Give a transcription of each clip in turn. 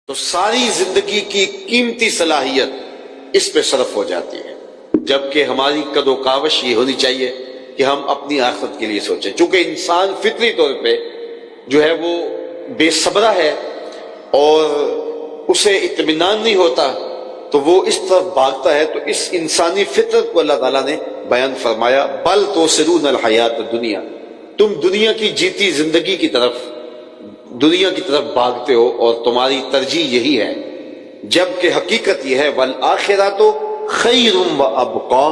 تو ساری زندگی کی قیمتی صلاحیت اس پہ صرف ہو جاتی ہے، جبکہ ہماری قد و کاوش یہ ہونی چاہیے کہ ہم اپنی آخرت کے لیے سوچیں۔ چونکہ انسان فطری طور پہ جو ہے وہ بے صبرہ ہے اور اسے اطمینان نہیں ہوتا، تو وہ اس طرف بھاگتا ہے۔ تو اس انسانی فطرت کو اللہ تعالیٰ نے بیان فرمایا، بل توسرون الحیات الدنیا، تم دنیا کی جیتی زندگی کی طرف بھاگتے ہو اور تمہاری ترجیح یہی ہے، جبکہ حقیقت یہ ہے والآخرۃ خیر وابقا،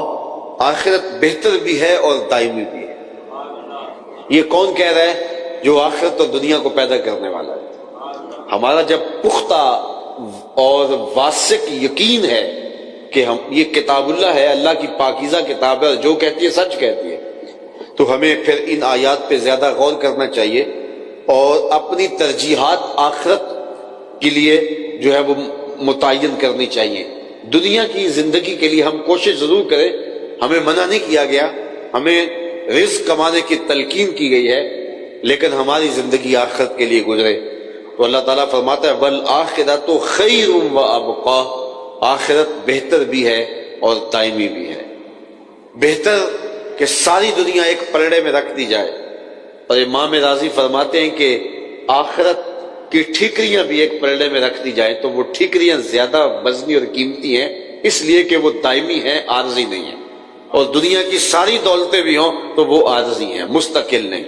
آخرت بہتر بھی ہے اور دائمی بھی ہے۔ یہ کون کہہ رہا ہے؟ جو آخرت اور دنیا کو پیدا کرنے والا ہے۔ ہمارا جب پختہ اور واثق یقین ہے کہ یہ کتاب اللہ ہے، اللہ کی پاکیزہ کتاب ہے، جو کہتی ہے سچ کہتی ہے، تو ہمیں پھر ان آیات پہ زیادہ غور کرنا چاہیے اور اپنی ترجیحات آخرت کے لیے جو ہے وہ متعین کرنی چاہیے۔ دنیا کی زندگی کے لیے ہم کوشش ضرور کریں، ہمیں منع نہیں کیا گیا، ہمیں رزق کمانے کی تلقین کی گئی ہے، لیکن ہماری زندگی آخرت کے لیے گزرے۔ تو اللہ تعالیٰ فرماتا ہے والآخرۃ خیر وابقا، آخرت بہتر بھی ہے اور دائمی بھی ہے۔ بہتر کہ ساری دنیا ایک پلڑے میں رکھ دی جائے، اور امام راضی فرماتے ہیں کہ آخرت کی ٹھیکریاں بھی ایک پلڑے میں رکھ دی جائیں تو وہ ٹھیکریاں زیادہ وزنی اور قیمتی ہیں، اس لیے کہ وہ دائمی ہیں، عارضی نہیں ہیں۔ اور دنیا کی ساری دولتیں بھی ہوں تو وہ عارضی ہیں، مستقل نہیں۔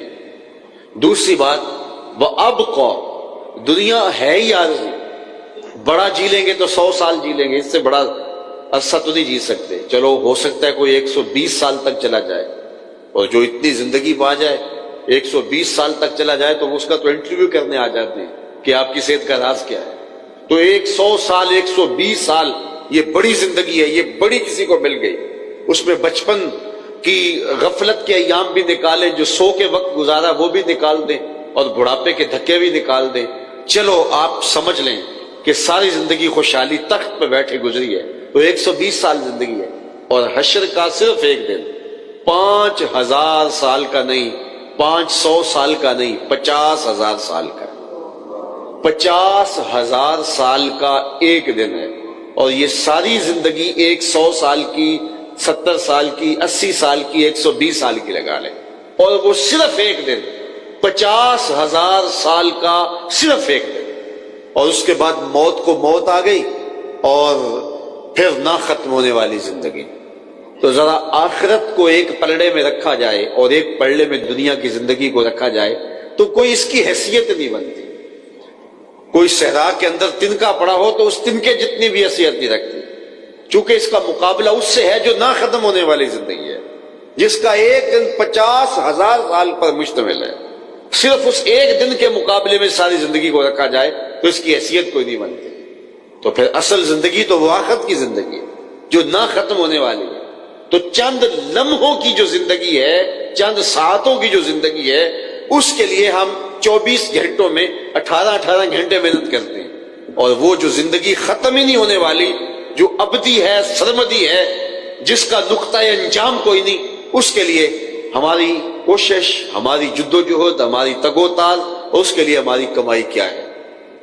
دوسری بات وابقا، دنیا ہے ہی عارضی، بڑا جی لیں گے تو 100 سال جی لیں گے، اس سے بڑا عرصہ تو نہیں جی سکتے۔ چلو ہو سکتا ہے کوئی 120 سال تک چلا جائے، اور جو اتنی زندگی پا جائے 120 سال تک چلا جائے تو اس کا تو انٹرویو کرنے آ جاتے ہیں کہ آپ کی صحت کا راز کیا ہے۔ تو 100 سال 120 سال یہ بڑی زندگی ہے، یہ بڑی کسی کو مل گئی۔ اس میں بچپن کی غفلت کے ایام بھی نکالیں، جو سو کے وقت گزارا وہ بھی نکال دیں، اور بڑھاپے کے دھکے بھی نکال دیں۔ چلو آپ سمجھ لیں کہ ساری زندگی خوشحالی تخت پہ بیٹھے گزری ہے، تو 120 سال زندگی ہے، اور حشر کا صرف ایک دن 5000 سال کا نہیں، 500 سال کا نہیں، 50,000 سال کا، 50,000 سال کا ایک دن ہے۔ اور یہ ساری زندگی 100 سال کی، 70 سال کی، 80 سال کی، 120 سال کی لگا لیں، اور وہ صرف ایک دن 50,000 سال کا صرف ایک دن، اور اس کے بعد موت کو موت آ گئی، اور پھر نہ ختم ہونے والی زندگی۔ تو ذرا آخرت کو ایک پلڑے میں رکھا جائے اور ایک پلڑے میں دنیا کی زندگی کو رکھا جائے تو کوئی اس کی حیثیت نہیں بنتی۔ کوئی صحرا کے اندر تنکا پڑا ہو تو اس تنکے جتنی بھی حیثیت نہیں رکھتی، چونکہ اس کا مقابلہ اس سے ہے جو نہ ختم ہونے والی زندگی ہے، جس کا ایک دن 50,000 سال پر مشتمل ہے۔ صرف اس ایک دن کے مقابلے میں ساری زندگی کو رکھا جائے تو اس کی حیثیت کوئی نہیں بنتی۔ تو پھر اصل زندگی تو وہ آخرت کی زندگی ہے جو نہ ختم ہونے والی ہے۔ تو چند لمحوں کی جو زندگی ہے، چند ساعتوں کی جو زندگی ہے، اس کے لیے ہم 24 گھنٹوں میں 18 گھنٹے محنت کرتے ہیں، اور وہ جو زندگی ختم ہی نہیں ہونے والی، جو ابدی ہے، سرمدی ہے، جس کا نقطہ انجام کوئی نہیں، اس کے لیے ہماری کوشش، ہماری جد و جہد، ہماری تگ و تاز، اور اس کے لیے ہماری کمائی کیا ہے۔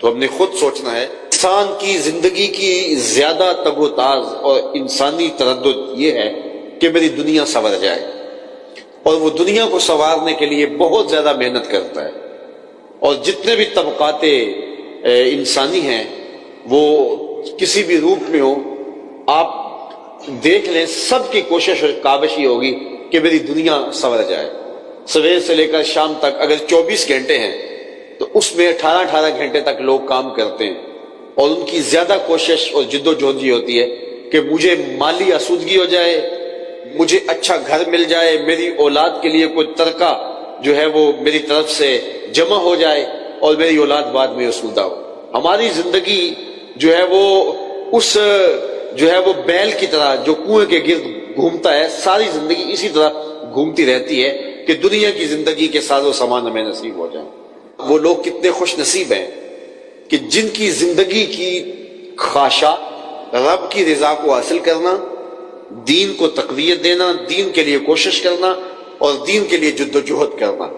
تو ہم نے خود سوچنا ہے۔ انسان کی زندگی کی زیادہ تگ و تاز اور انسانی تردد یہ ہے کہ میری دنیا سنور جائے، اور وہ دنیا کو سنوارنے کے لیے بہت زیادہ محنت کرتا ہے۔ اور جتنے بھی طبقات انسانی ہیں وہ کسی بھی روپ میں ہو، آپ دیکھ لیں سب کی کوشش اور کاوش یہ ہوگی کہ میری دنیا سنور جائے۔ سویر سے لے کر شام تک اگر 24 گھنٹے ہیں تو اس میں 18 گھنٹے تک لوگ کام کرتے ہیں، اور ان کی زیادہ کوشش اور جد و جہد یہ ہوتی ہے کہ مجھے مالی آسودگی ہو جائے، مجھے اچھا گھر مل جائے، میری اولاد کے لیے کوئی ترکہ جو ہے وہ میری طرف سے جمع ہو جائے، اور میری اولاد بعد میں آسودہ ہو۔ ہماری زندگی جو ہے وہ اس جو ہے وہ بیل کی طرح جو کنویں کے گرد گھومتا ہے، ساری زندگی اسی طرح گھومتی رہتی ہے کہ دنیا کی زندگی کے ساز و سامان ہمیں نصیب ہو جائیں۔ وہ لوگ کتنے خوش نصیب ہیں کہ جن کی زندگی کی خواہشات رب کی رضا کو حاصل کرنا، دین کو تقویت دینا، دین کے لیے کوشش کرنا، اور دین کے لیے جد و جہد کرنا۔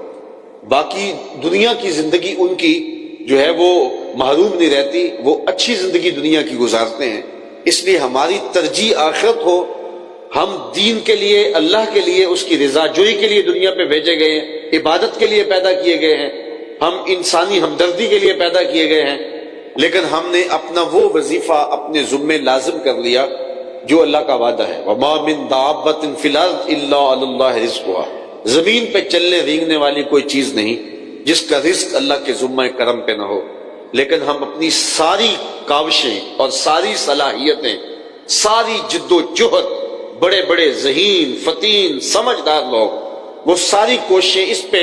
باقی دنیا کی زندگی ان کی جو ہے وہ محروم نہیں رہتی، وہ اچھی زندگی دنیا کی گزارتے ہیں۔ اس لیے ہماری ترجیح آخرت ہو، ہم دین کے لیے، اللہ کے لیے، اس کی رضا جوئی کے لیے دنیا پہ بھیجے گئے ہیں، عبادت کے لیے پیدا کیے گئے ہیں، ہم انسانی ہمدردی کے لیے پیدا کیے گئے ہیں، لیکن ہم نے اپنا وہ وظیفہ اپنے ذمے لازم کر لیا جو اللہ کا وعدہ ہے، وَمَا مِن دَابَّةٍ فِي الْأَرْضِ إِلَّا عَلَى اللَّهِ رِزْقُهَا، زمین پہ چلنے رینگنے والی کوئی چیز نہیں جس کا رزق اللہ کے ذمہ کرم پہ نہ ہو، لیکن ہم اپنی ساری کاوشیں اور ساری صلاحیتیں، ساری جد و جہد، بڑے بڑے ذہین فتین سمجھدار لوگ وہ ساری کوششیں اس پہ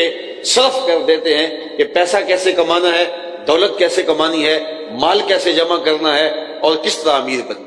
صرف کر دیتے ہیں کہ پیسہ کیسے کمانا ہے، دولت کیسے کمانی ہے، مال کیسے جمع کرنا ہے اور کس طرح امیر بننا ہے۔